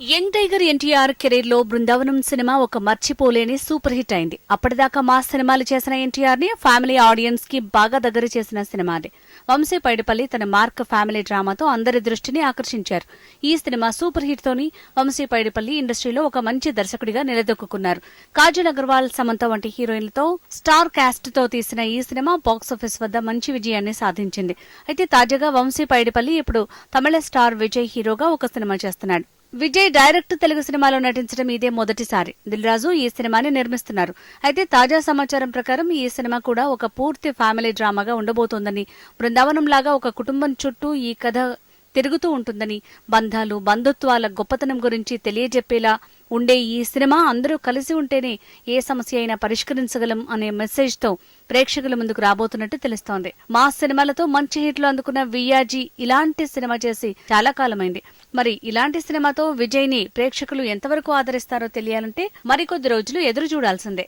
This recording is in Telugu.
యంగ్ టైగర్ ఎన్టీఆర్ కెరీర్ లో బృందావనం సినిమా ఒక మర్చిపోలేని సూపర్ హిట్ అయింది. అప్పటిదాకా మాస్ సినిమాలు చేసిన ఎన్టీఆర్ ని ఫ్యామిలీ ఆడియన్స్ కి బాగా దగ్గర చేసిన సినిమా అది. వంశీ పైడిపల్లి తన మార్క్ ఫ్యామిలీ డ్రామాతో అందరి దృష్టిని ఆకర్షించారు. ఈ సినిమా సూపర్ హిట్ తోని వంశీ పైడిపల్లి ఇండస్ట్రీలో ఒక మంచి దర్శకుడిగా నిలదొక్కున్నారు. కాజల్ అగర్వాల్, సమంత వంటి హీరోయిన్లతో స్టార్ కాస్ట్ తో తీసిన ఈ సినిమా బాక్సాఫీస్ వద్ద మంచి విజయాన్ని సాధించింది. అయితే తాజాగా వంశీ పైడిపల్లి ఇప్పుడు తమిళ స్టార్ విజయ్ హీరోగా ఒక సినిమా చేస్తున్నాడు. విజయ్ డైరెక్ట్ తెలుగు సినిమాలో నటించడం ఇదే మొదటిసారి. దిల్ రాజు ఈ సినిమాని నిర్మిస్తున్నారు. అయితే తాజా సమాచారం ప్రకారం ఈ సినిమా కూడా ఒక పూర్తి ఫ్యామిలీ డ్రామాగా ఉండబోతోందని, బృందావనం లాగా ఒక కుటుంబం చుట్టూ ఈ కథ తిరుగుతూ ఉంటుందని, బంధాలు, బంధుత్వాల గొప్పతనం గురించి తెలియజెప్పేలా ఉండే ఈ సినిమా అందరూ కలిసి ఉంటేనే ఏ సమస్య అయినా పరిష్కరించగలం అనే మెసేజ్ తో ప్రేక్షకుల ముందుకు రాబోతున్నట్టు తెలుస్తోంది. మా సినిమాలతో మంచి హిట్లు అందుకున్న వియాజీ ఇలాంటి సినిమా చేసి చాలా కాలమైంది. మరి ఇలాంటి సినిమాతో విజయ్ ని ప్రేక్షకులు ఎంతవరకు ఆదరిస్తారో తెలియాలంటే మరికొద్ది రోజులు ఎదురు చూడాల్సిందే.